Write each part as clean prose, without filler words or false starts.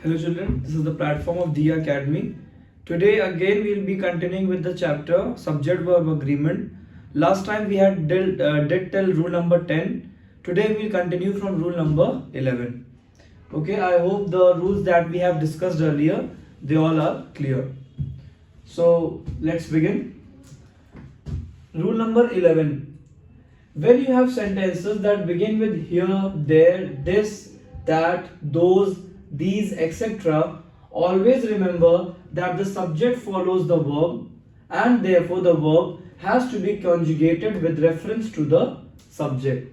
Hello children, this is the platform of Diya Academy. Today again we will be continuing with the chapter subject verb agreement. Last time we had did till rule number 10. Today we will continue from rule number 11. Okay, I hope the rules that we have discussed earlier, they all are clear. So let's begin. Rule number 11. When you have sentences that begin with here, there, this, that, those, these, etc., always remember that the subject follows the verb and therefore the verb has to be conjugated with reference to the subject.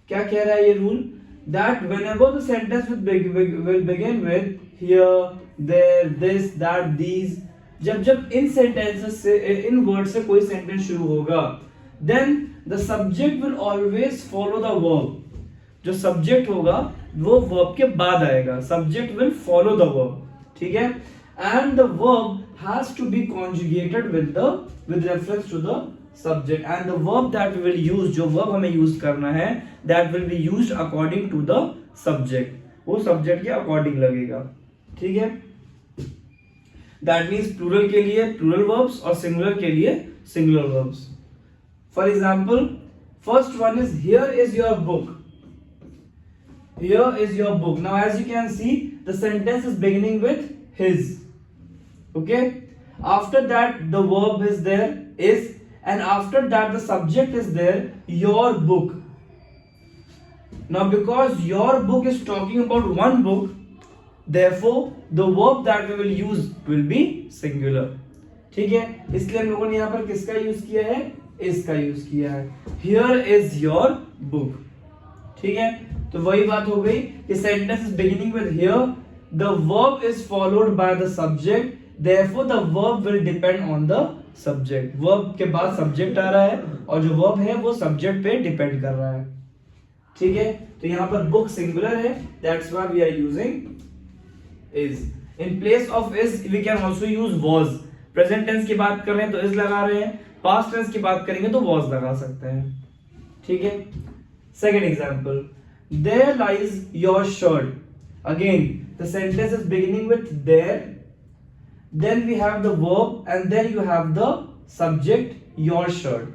क्या कह रहा है ये rule? That whenever the sentence will begin with here, there, this, that, these, जब इन sentences से इन words से कोई sentence शुरू होगा, then the subject will always follow the verb. जो subject होगा वो verb के बाद आएगा. Subject will follow the verb. ठीक है? And the verb has to be conjugated with reference to the subject. And the verb that we will use, जो verb हमें use करना है, that will be used according to the subject. वो subject के according लगेगा. ठीक है? That means plural के लिए plural verbs और singular के लिए singular verbs. For example, first one is here is your book. Here is your book. Now as you can see, the sentence is beginning with his. Okay? After that the verb is there, is, and after that the subject is there, your book. Now because your book is talking about one book, therefore the verb that we will use will be singular. ठीक है? इसलिए हम लोगों ने यहाँ पर किसका use किया है? इसका यूज किया है. Here is your book. ठीक है? तो वही बात हो गई कि sentence is beginning with here, the verb is followed by the subject, therefore the verb will depend on the subject. Verb के बाद subject आ रहा है और जो verb है वो subject पे depend कर रहा है. ठीक है? तो यहाँ पर book singular है, that's why we are using is. In place of is we can also use was. Present tense की बात कर रहे हैं तो is लगा रहे हैं, past tense की बात करेंगे तो was लगा सकते हैं. ठीक है? Second example, there lies your shirt. Again the sentence is beginning with there, then we have the verb and then you have the subject your shirt.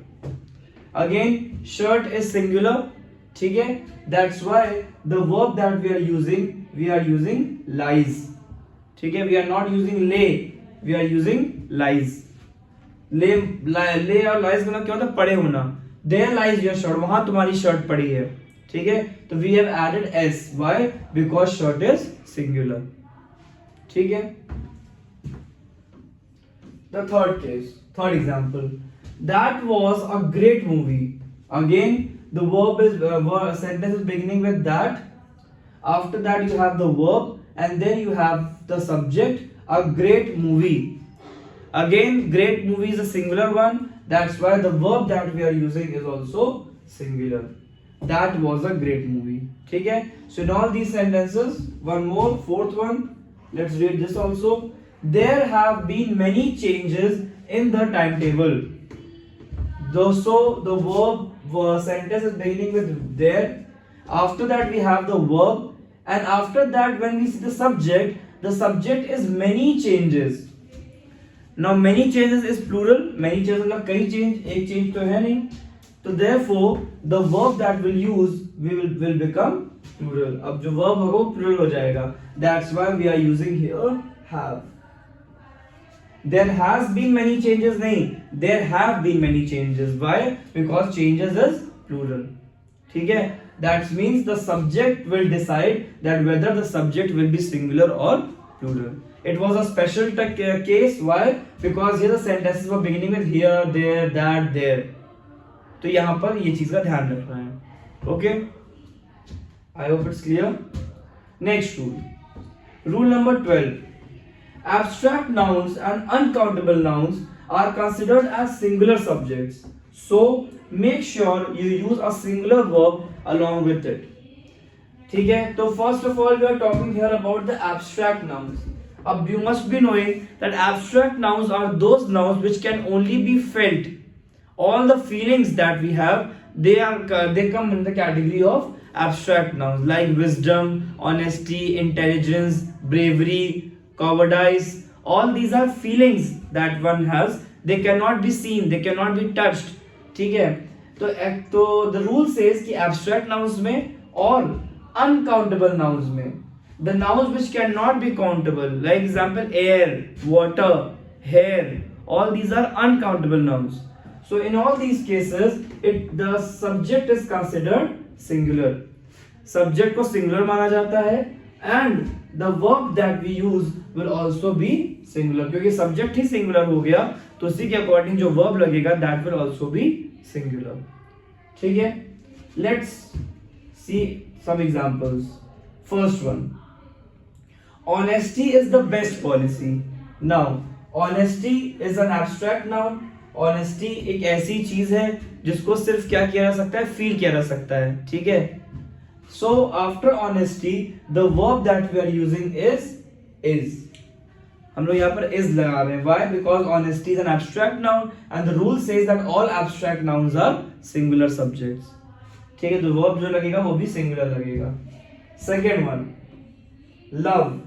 Again shirt is singular. ठीक है? That's why the verb that we are using lies. ठीक है? We are not using lay, we are using lies. lay और lies का क्या होता है? पड़े होना. There lies your shirt. वहां तुम्हारी शर्ट पड़ी है. ठीक है? तो we have added s. Why? Because shirt is singular. ठीक है? The third example. That was a great movie. Again, the verb is sentence is beginning with that. After that you have the verb and then you have the subject. A great movie. Again, great movie is a singular one. That's why the verb that we are using is also singular. That was a great movie. ठीक है? So in all these sentences, one more, fourth one. Let's read this also. There have been many changes in the timetable. So the verb sentence is beginning with there. After that we have the verb, and after that when we see the subject is many changes. Now many changes is plural. Many changes मतलब कई change, एक change तो है नहीं. तो therefore the verb that we'll use will become plural. अब जो verb होगा वो plural हो जाएगा. That's why we are using here have. There has been many changes नहीं. There have been many changes. Why? Because changes is plural. ठीक है? That means the subject will decide that whether the subject will be singular or plural. It was a special case. Why? Because here the sentences were beginning with here, there, that, there. तो यहाँ पर ये चीज का ध्यान रखना है. Okay? I hope it's clear. Next rule number 12. Abstract nouns and uncountable nouns are considered as singular subjects. So make sure you use a singular verb along with it. ठीक है? तो first of all we are talking here about the abstract nouns. अब you must be knowing that abstract nouns are those nouns which can only be felt. All the feelings that we have, they come in the category of abstract nouns like wisdom, honesty, intelligence, bravery, cowardice. All these are feelings that one has. They cannot be seen, they cannot be touched. ठीक है, तो the rule says कि abstract nouns में और uncountable nouns में, the nouns which cannot be countable, like example air, water, hair, all these are uncountable nouns. So in all these cases, the subject is considered singular. Subject को singular माना जाता है and the verb that we use will also be singular. क्योंकि subject ही singular हो गया तो उसी के according जो verb लगेगा that will also be singular. ठीक है? Let's see some examples. First one. Honesty is the best policy. Now, honesty is an abstract noun. Honesty एक ऐसी चीज है जिसको सिर्फ क्या किया जा सकता है, फील किया जा सकता है. ठीक है? So after honesty, the verb that we are using is. हम लोग यहाँ पर is लगा रहे हैं. Why? Because honesty is an abstract noun and the rule says that all abstract nouns are singular subjects. ठीक है, तो verb जो लगेगा वो भी singular लगेगा. Second one, love.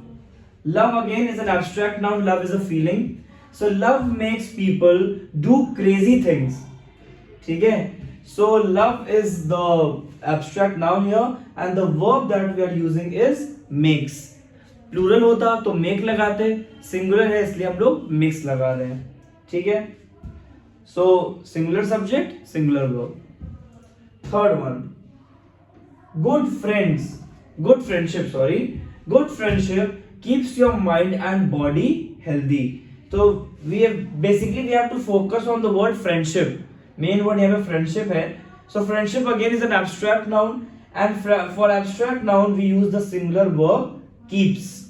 Love again is an abstract noun. Love is a feeling. So love makes people do crazy things. ठीक है? So love is the abstract noun here and the verb that we are using is makes. Plural होता तो make लगाते, singular है इसलिए हम लोग makes लगा रहे हैं. ठीक है? So singular subject, singular verb. Third one, good friendship keeps your mind and body healthy. So we have to focus on the word friendship. Main word यहाँ पे friendship है. So friendship again is an abstract noun and for abstract noun we use the singular verb keeps.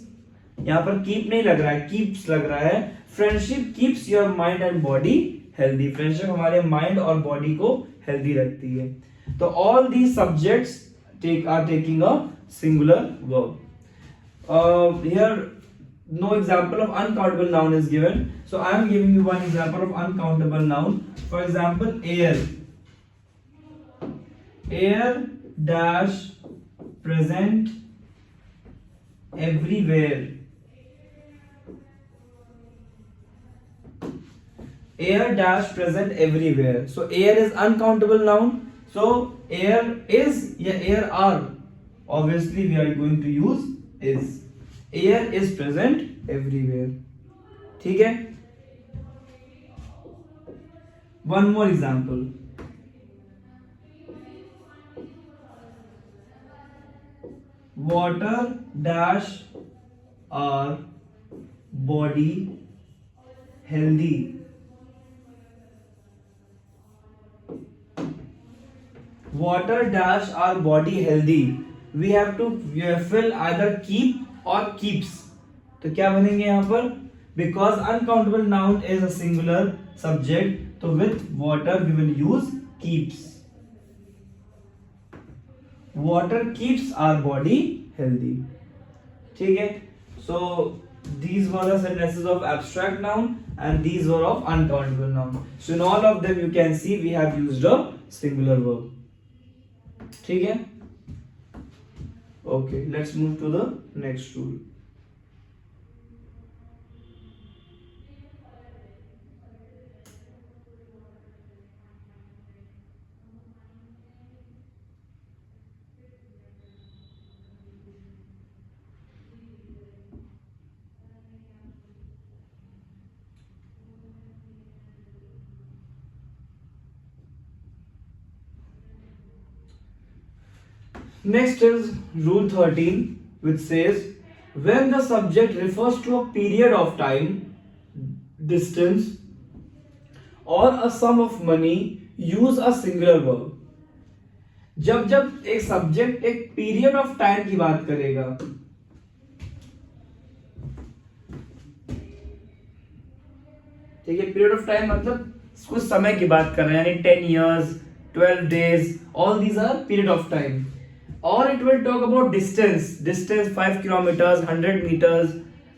यहाँ पर keep नहीं लग रहा है, keeps लग रहा है. Friendship keeps your mind and body healthy. Friendship हमारे mind और body को healthy रखती है. तो all these subjects are taking a singular verb. Here no example of uncountable noun is given, so I am giving you one example of uncountable noun. For example, air dash present everywhere. Air dash present everywhere. So air is uncountable noun. So air is या air are. Obviously we are going to use is. Air is present everywhere. ठीक है? One more example. Water dash our body healthy. Water dash our body healthy. We have to fill either keep और keeps. तो क्या बनेंगे यहाँ पर? Because uncountable noun is a singular subject, तो with water we will use keeps. Water keeps our body healthy. ठीक है? So these were the sentences of abstract noun and these were of uncountable noun. So in all of them you can see we have used a singular verb. ठीक है? Okay, let's move to the next rule. Next is rule 13, which says when the subject refers to a period of time, distance or a sum of money, use a singular verb. जब एक subject एक period of time की बात करेगा, ठीक है, period of time मतलब कुछ समय की बात कर रहे हैं, यानी 10 years, 12 days, all these are period of time. Or it will talk about distance 5 kilometers, 100 meters,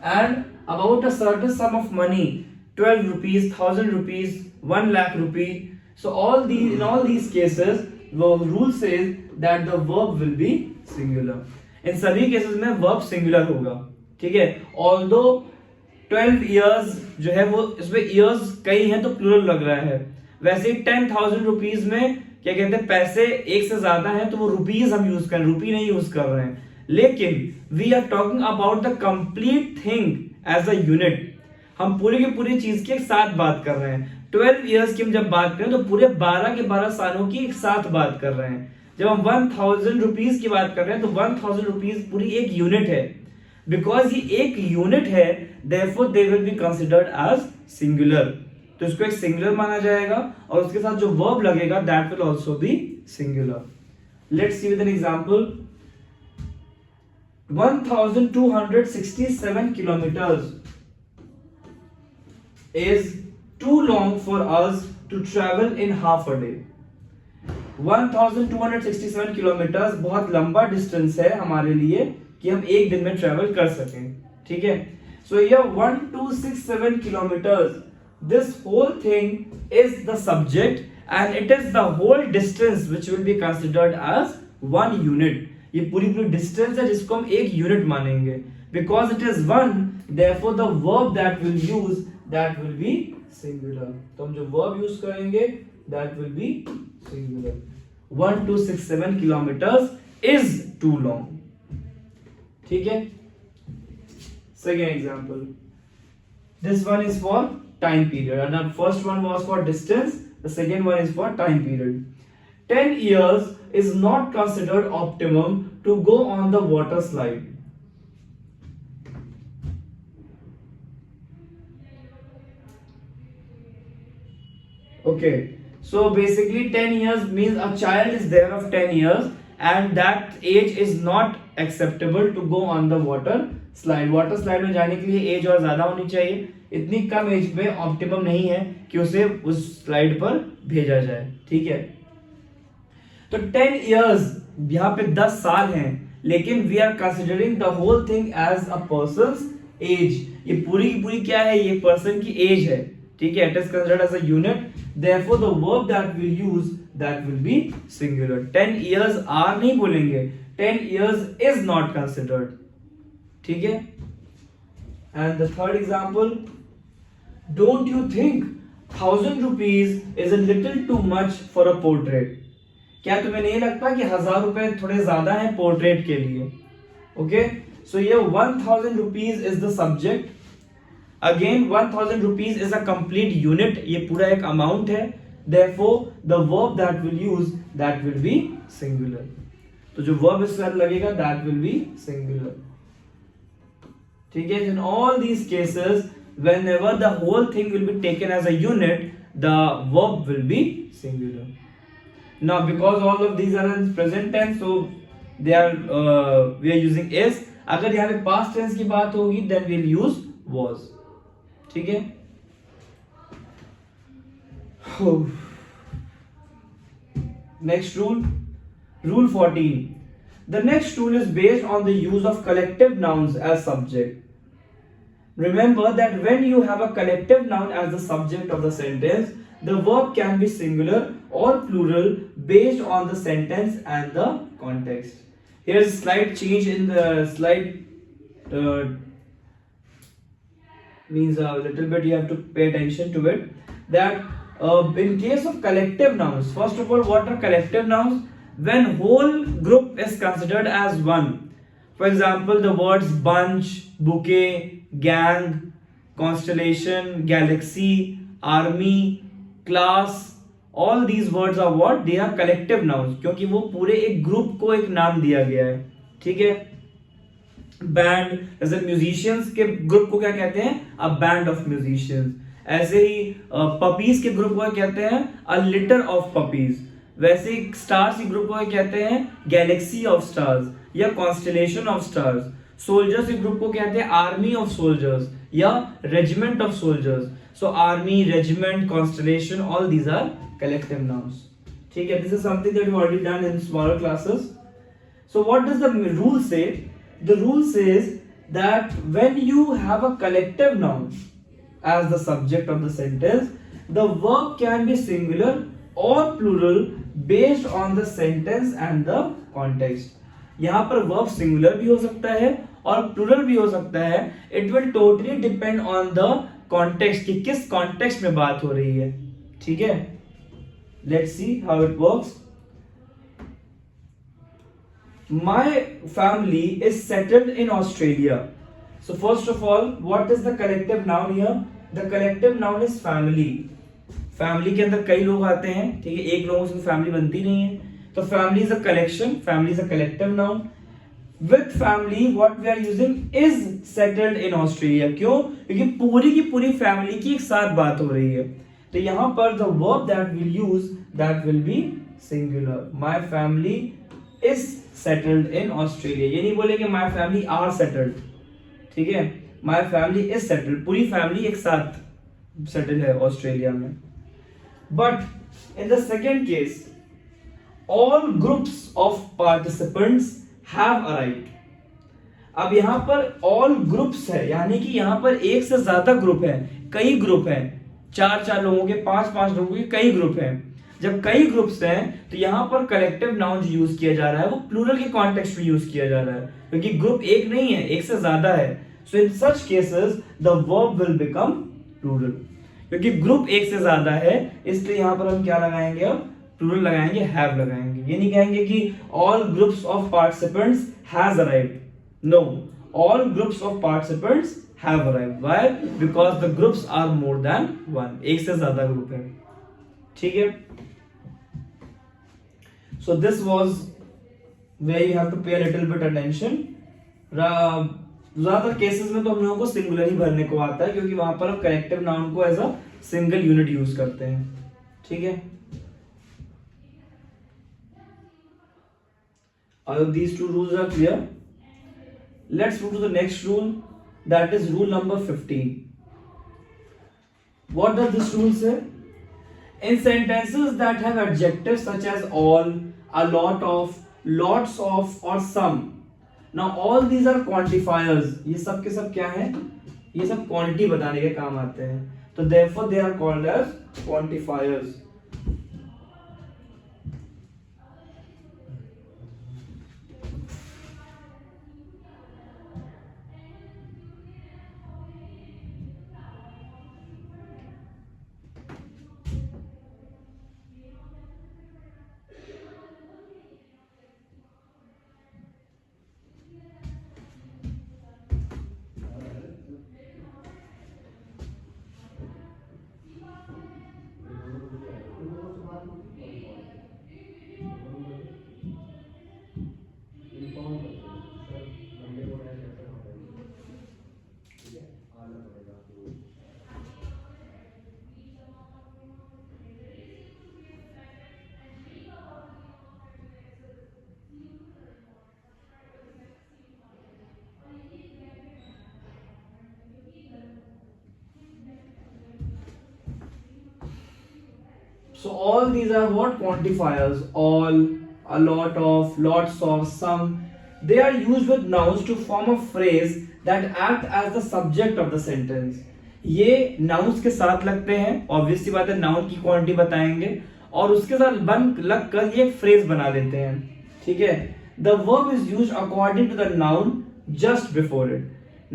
and about a certain sum of money, 12 rupees, 1000 rupees, 1 lakh rupee. So in all these cases, the rule says that the verb will be singular. In सभी cases में verb singular होगा. ठीक है। Although 12 years जो है वो इसमें years कई हैं तो प्लूरल लग रहा है। वैसे 10,000 रुपीज में क्या कहते हैं, पैसे एक से ज्यादा हैं तो वो रुपीज हम यूज कर रहे हैं, रुपी नहीं यूज कर रहे हैं। लेकिन we are talking about the complete thing as a unit, हम पूरी की पूरी चीज की एक साथ बात कर रहे हैं। 12 ईयर्स की हम जब बात करें तो पूरे 12 के 12 सालों की एक साथ बात कर रहे हैं। जब हम 1000 रुपीज की बात कर रहे हैं तो 1000 रुपीज पूरी एक यूनिट है। बिकॉज ये एक यूनिट है, therefore they will be considered as singular, तो इसको एक सिंगुलर माना जाएगा और उसके साथ जो वर्ब लगेगा that will also be singular. Let's see with an example. 1267 kilometers is too long for us to travel in half a day. 1267 kilometre बहुत लंबा डिस्टेंस है हमारे लिए कि हम एक दिन में ट्रेवल कर सकें, ठीक है। सो ये 1267 kilometre, this whole thing is the subject and it is the whole distance which will be considered as one unit. ये पूरी पूरी डिस्टेंस है जिसको हम एक यूनिट मानेंगे। Because it is one, therefore the verb that will use that will be singular. तो हम जो वर्ब यूज करेंगे that will B singular. 1267 kilometers is too long. ठीक है। Second example. This one is for time period. And the first one was for distance. The second one is for time period. 10 years is not considered optimum to go on the water slide. Okay. So basically 10 years means a child is there of 10 years and that age is not acceptable to go on the water slide. Water slide में जाने के लिए as और ज्यादा होनी चाहिए। इतनी कम as में ऑप्टिमम नहीं है कि उसे उस स्लाइड पर भेजा जाए, ठीक है। तो 10 years यहाँ पे 10 साल हैं, लेकिन we are considering the whole thing as a person's age. ये पूरी की पूरी क्या है, ये पर्सन की एज है, ठीक है। It is considered as a unit. Therefore, the verb that we'll use that will be singular. 10 years are नहीं बोलेंगे, 10 years is not considered, ठीक है। And the third example, don't you think 1000 rupees is a little too much for a portrait? क्या तुम्हें नहीं लगता कि 1000 रुपए थोड़े ज्यादा हैं पोर्ट्रेट के लिए? ओके, सो ये 1000 rupees is the subject. Again 1000 rupees is a complete unit, ये पूरा एक अमाउंट है। Therefore the verb that will use that will be singular. तो जो verb इसके साथ लगेगा that will be singular, ठीक है। In all these cases whenever the whole thing will be taken as a unit the verb will be singular. Now because all of these are in present tense so they are we are using is. अगर यहाँ पे past tense की बात होगी then we'll use was, ठीक है। Next rule, rule 14. The next rule is based on the use of collective nouns as subject. Remember that when you have a collective noun as the subject of the sentence, the verb can be singular or plural based on the sentence and the context. Here is a slight change in the slide. Means a little bit you have to pay attention to it, that in case of collective nouns, first of all, what are collective nouns? When whole group is considered as one. For example, the words bunch, bouquet, gang, constellation, galaxy, army, class, all these words are what? They are collective nouns, क्योंकि वो पूरे एक group को एक नाम दिया गया है, ठीक है। बैंड, जैसे म्यूजिशियंस के ग्रुप को क्या कहते हैं, अ बैंड ऑफ म्यूजिशियंस। ऐसे ही पपीज के ग्रुप को कहते हैं अ लिटर ऑफ पपीज। वैसे ही स्टार्स के ग्रुप को कहते हैं गैलेक्सी ऑफ स्टार्स या कॉन्स्टेलेशन ऑफ स्टार्स। सोल्जर्स के ग्रुप को कहते हैं आर्मी ऑफ सोल्जर्स या regiment of soldiers. So army, regiment, constellation, all these are collective nouns, ठीक है। This is something that we already done in smaller classes. So what does the rule say? The rule says that when you have a collective noun as the subject of the sentence, the verb can be singular or plural based on the sentence and the context. यहाँ पर verb singular भी हो सकता है और plural भी हो सकता है. It will totally depend on the context कि किस कॉन्टेक्स्ट में बात हो रही है. ठीक है, let's see how it works. My family is settled in Australia. So first of all, what is the collective noun here? The collective noun is family. Family के अंदर कई लोग आते हैं, ठीक है, एक लोगों से फैमिली बनती नहीं है. तो family is a collection, family is a collective noun. With family, what we are using is settled in Australia. क्यों? क्योंकि पूरी की पूरी फैमिली की एक साथ बात हो रही है. तो यहाँ पर the verb that we'll use, that will be singular. My family is settled in Australia. ये नहीं बोलेंगे my family are settled. ठीक है, my family is settled. पूरी फैमिली एक साथ सेटल है ऑस्ट्रेलिया में. But in the second case, all groups of participants have arrived. अब यहाँ पर all groups है, यानी कि यहाँ पर एक से ज्यादा ग्रुप है, कई ग्रुप हैं, चार लोगों के, पांच लोगों के कई ग्रुप हैं. जब कई ग्रुप्स हैं तो यहाँ पर कलेक्टिव नाउन यूज किया जा रहा है, वो प्लूरल के कॉन्टेक्स्ट में यूज किया जा रहा है, क्योंकि ग्रुप एक नहीं है, एक से ज्यादा है. So in such cases the verb will become plural. क्योंकि ग्रुप एक से ज्यादा है, इसलिए यहाँ पर हम क्या लगाएंगे, अब प्लूरल लगाएंगे, हैव लगाएंगे. ये नहीं कहेंगे कि all groups of participants has arrived. No, all groups of participants have arrived. Why? Because the groups are more than one. एक से ज्यादा ग्रुप है. ठीक है, so this was where you have to pay a little bit attention. ज्यादातर cases में तो हम लोगों को सिंगुलर ही भरने को आता है, क्योंकि वहां पर हम कलेक्टिव नाउन को as a single unit use करते हैं. ठीक है, I hope these two rules are clear. Let's move to the next rule, that is rule number 15. What does this rule say? In sentences that have adjectives such as all, a lot of, lots of or some. Now all these are quantifiers. ये सब के सब क्या है? ये सब quantity बताने के काम आते हैं. तो therefore they are called as quantifiers. So all these are what? Quantifiers. All, a lot of, lots of, some. They are used with nouns to form a phrase that act as the subject of the sentence. ये nouns के साथ लगते हैं, obvious सी बात है, noun की quantity बताएंगे और उसके साथ बन लग कर ये phrase बना लेते हैं. ठीक है, the verb is used according to the noun just before it.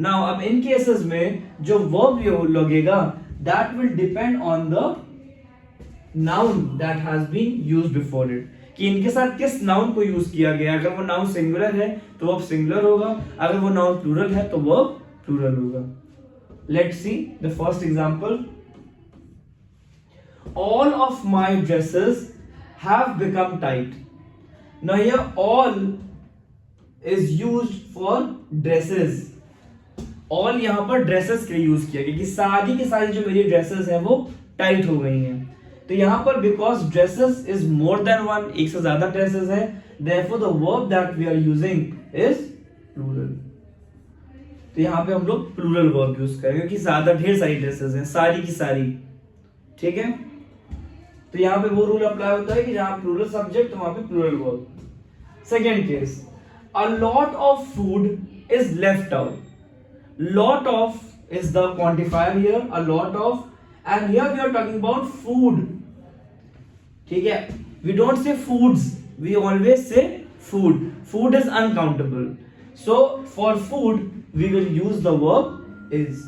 Now अब इन cases में जो verb लगेगा that will depend on the noun that has been used before it. कि इनके साथ किस noun को यूज किया गया. अगर वो noun singular है तो verb singular होगा, अगर वो noun plural है तो verb plural होगा. Let's see the first example. All of my dresses have become tight. Now here all is used for dresses. all यहाँ पर dresses के लिए यूज किया गया कि सारी की सारी जो मेरी dresses हैं वो टाइट हो गई हैं. तो यहाँ पर because dresses is more than one, एक से ज्यादा dresses है, therefore the verb that we are using is plural. तो यहाँ पे हम लोग plural verb यूज करेंगे क्योंकि ज्यादा ढेर सारी dresses हैं, सारी की सारी. ठीक है, तो यहाँ पे वो रूल अप्लाई होता है कि जहाँ plural subject वहां पे plural verb. Second case, a lot of food is left out. Lot of is the quantifier here, a lot of, and here we are talking about food. ठीक है, we don't say foods, we always say food. Food is uncountable. So for food we will use the verb is.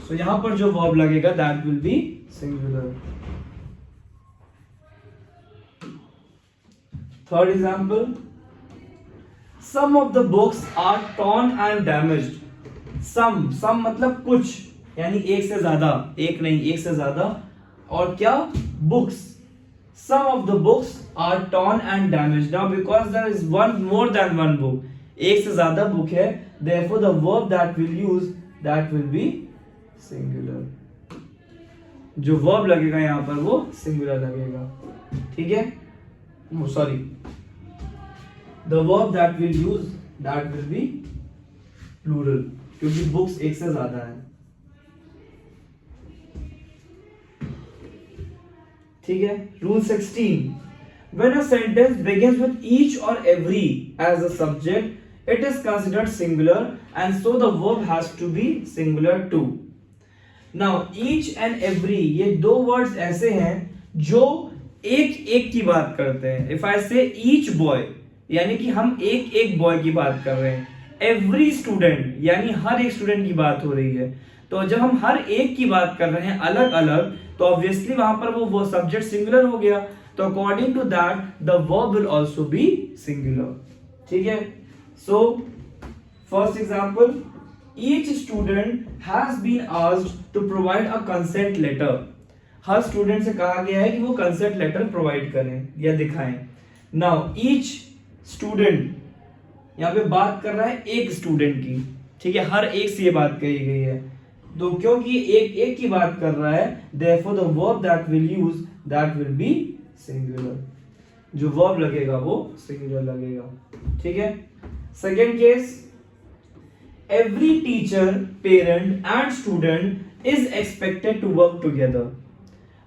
So यहां पर जो verb लगेगा that will be singular. Third example, some of the books are torn and damaged. Some मतलब कुछ, यानी एक से ज्यादा, एक नहीं एक से ज्यादा, और क्या books. Some of the books are torn and damaged. Now because there is one more than one book, एक से ज्यादा book है, therefore the verb that we'll use that will be singular. जो verb लगेगा यहाँ पर वो singular लगेगा, ठीक है? Sorry, the verb that we'll use that will be plural, क्योंकि books एक से ज्यादा है, ठीक है? Rule 16. When a sentence begins with each or every as a subject, it is considered singular, and so the verb has to be singular too. Now each and every, ये दो words ऐसे हैं जो एक एक की बात करते हैं. If I say each boy, यानी कि हम एक एक बॉय की बात कर रहे हैं. एवरी स्टूडेंट यानी हर एक स्टूडेंट की बात हो रही है. तो जब हम हर एक की बात कर रहे हैं अलग अलग, तो ऑब्वियसली वहां पर वो सब्जेक्ट सिंगुलर हो गया. तो according to that the verb will also be singular, ठीक है? So first example, each student has been asked to provide a consent letter. हर स्टूडेंट से कहा गया है कि वो कंसेंट लेटर प्रोवाइड करें या दिखाएं. नाउ ईच स्टूडेंट यहाँ पे बात कर रहा है एक स्टूडेंट की, ठीक है? हर एक से ये बात कही गई है, तो क्योंकि एक एक की बात कर रहा है, therefore the verb that we'll use that will be singular. जो verb लगेगा वो singular लगेगा, ठीक है? Second case, every teacher, parent and student is expected to work together.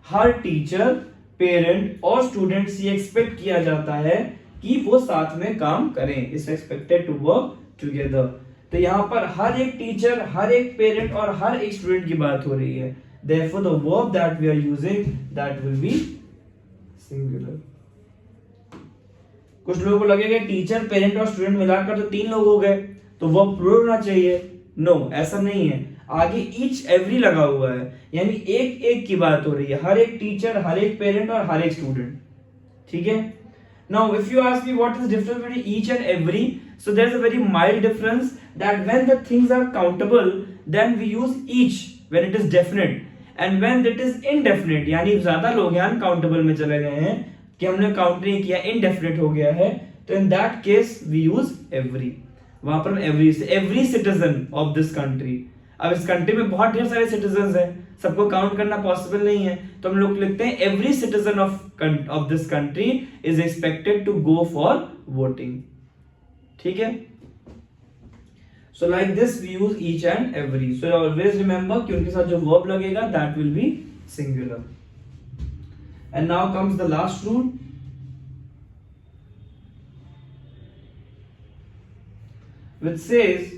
हर टीचर, पेरेंट और स्टूडेंट से एक्सपेक्ट किया जाता है कि वो साथ में काम करें. Is expected to work together. तो यहाँ पर हर एक टीचर, हर एक पेरेंट और हर एक स्टूडेंट की बात हो रही है. Therefore the verb that we are using that will be singular. कुछ लोगों को लगेगा टीचर, पेरेंट और स्टूडेंट मिलाकर तो 3 लोग हो गए, तो वर्ब प्लूरल होना चाहिए. नो, ऐसा नहीं है. आगे ईच एवरी लगा हुआ है, यानी एक एक की बात हो रही है. हर एक टीचर, हर एक पेरेंट और हर एक स्टूडेंट, ठीक है? Now if you ask me what is the difference between each and every, so there is a very mild difference, that when the things are countable then we use each when it is definite, and when it is indefinite यानी ज्यादा लोग हैं uncountable में चले गए हैं कि हमने काउंट नहीं किया, इनडेफिनेट हो गया है, तो in that case we use every. वहां पर every से every citizen of this country. अब इस कंट्री में बहुत ढेर सारे सिटीजन हैं, सबको काउंट करना पॉसिबल नहीं है, तो हम लोग लिखते हैं every citizen of this country is expected to go for voting, ठीक है? So like this we use each and every. So always remember कि उनके साथ जो वर्ब लगेगा that will be singular. And now comes the last rule, which says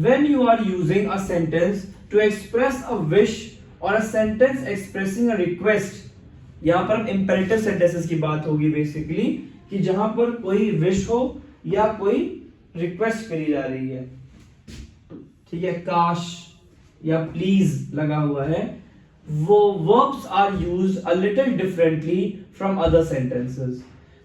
when you are using a sentence to express a wish or a sentence expressing a request, यहां पर imperative sentences की बात होगी basically, कि जहां पर कोई wish हो या कोई रिक्वेस्ट करी जा रही है, ठीक है? काश या प्लीज लगा हुआ है, वो verbs are used a little differently from other sentences.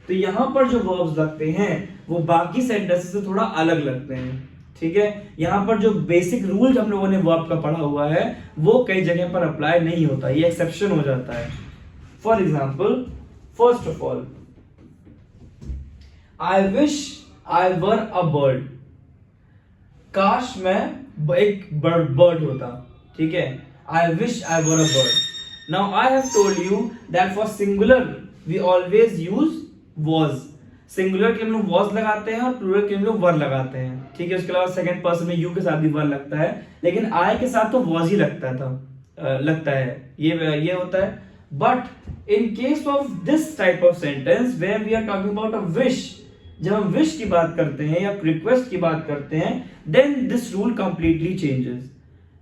तो यहां पर जो verbs लगते हैं वो बाकी सेंटेंसेस से थोड़ा अलग लगते हैं, ठीक है? यहां पर जो बेसिक रूल हम लोगों ने वर्ब का पढ़ा हुआ है वो कई जगह पर अप्लाई नहीं होता, ये एक्सेप्शन हो जाता है. For example, first of all, I wish I were a bird. काश मैं एक बर्ड होता, ठीक है? I wish I were a bird. Now I have told you that for singular we always use was. Singular के हम लोग was लगाते हैं और प्लूरल के हम लोग वर लगाते हैं, ठीक है? उसके अलावा सेकंड पर्सन में यू के साथ भी वर लगता है, लेकिन आई के साथ तो वॉज ही लगता है, ये होता है. But in case of this type of sentence where we are talking about a wish, जब हम विश की बात करते हैं या रिक्वेस्ट की बात करते हैं, then this rule completely changes.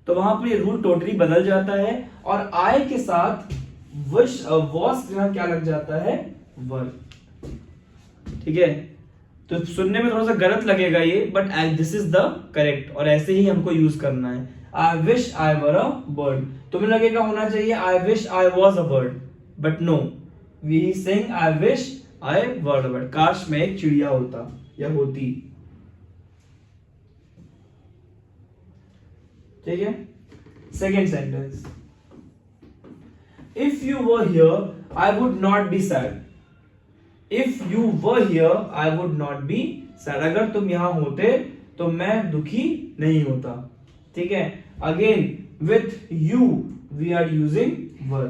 तो वहां पर ये रूल टोटली बदल जाता है और आई के साथ विश वॉस यहाँ क्या लग जाता है, वर। ठीक है, तो सुनने में थोड़ा सा गलत लगेगा ये, but this is the correct, और ऐसे ही हमको यूज करना है। I wish I were a bird, तुम्हें लगेगा होना चाहिए I wish I was a bird, but no, we saying I wish I were a bird, काश मैं एक चिड़िया होता या होती। ठीक है, second sentence, if you were here I would not be sad. If you were here I would not be sad, अगर तुम यहां होते तो मैं दुखी नहीं होता। ठीक है, again with you we are using were.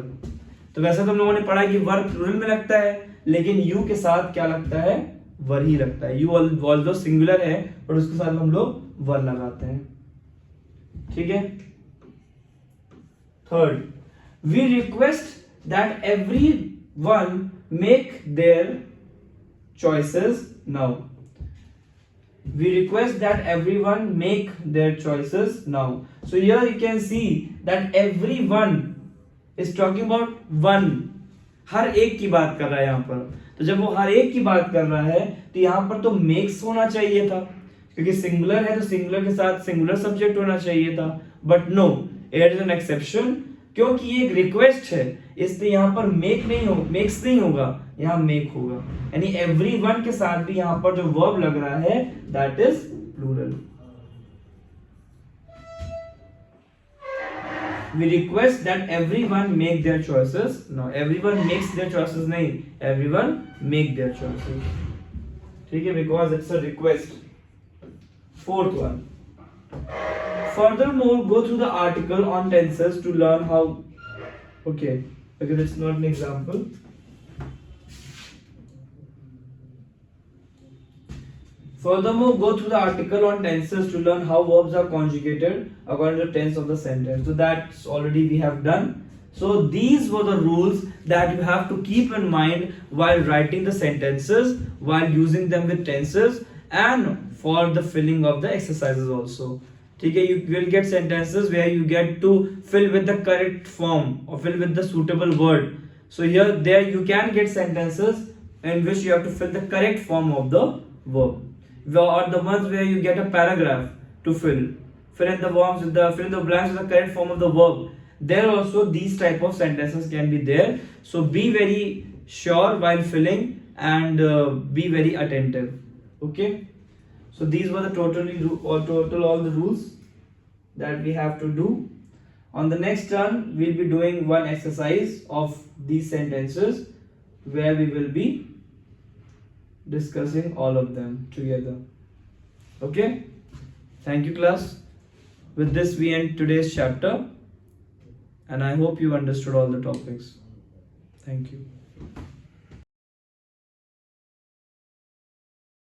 तो वैसे तुम लोगों ने पढ़ा कि वर प्लूरल में लगता है, लेकिन यू के साथ क्या लगता है, वर ही लगता है। यू ऑल्दो सिंगुलर है, और उसके साथ हम लोग वर लगाते हैं। ठीक है, third, we request that every one make their choices now. We request that everyone make their choices now. So here you can see that everyone is talking about one, हर एक की बात कर रहा है यहाँ पर। तो जब वो हर एक की बात कर रहा है तो यहाँ पर तो makes होना चाहिए था, क्योंकि सिंगुलर है तो सिंगुलर के साथ सिंगुलर सब्जेक्ट होना चाहिए था, but no, it is an exception, क्योंकि ये एक रिक्वेस्ट है, इसलिए यहाँ पर मेक्स नहीं होगा, यहाँ मेक होगा। यानी एवरीवन के साथ भी यहाँ पर जो वर्ब लग रहा है that is plural. We request that everyone make their choices now, everyone makes their choices नहीं, एवरीवन मेक देयर चॉइसेस। ठीक है, because it's a request. Fourth one, furthermore go through the article on tenses to learn how, okay that's not an example. Furthermore go through the article on tenses to learn how verbs are conjugated according to the tense of the sentence. So that's already we have done. So these were the rules that you have to keep in mind while writing the sentences, while using them with tenses, and for the filling of the exercises also. ठीक है, you will get sentences where you get to fill with the correct form or fill with the suitable word. So here there you can get sentences in which you have to fill the correct form of the verb, or the ones where you get a paragraph to fill in the forms with the fill in the blanks with the correct form of the verb. There also these type of sentences can be there, so be very sure while filling and be very attentive. Okay, so these were the total all the rules that we have to do. On the next turn we'll be doing one exercise of these sentences where we will be discussing all of them together. Okay, thank you class. With this we end today's chapter, and I hope you understood all the topics. Thank you.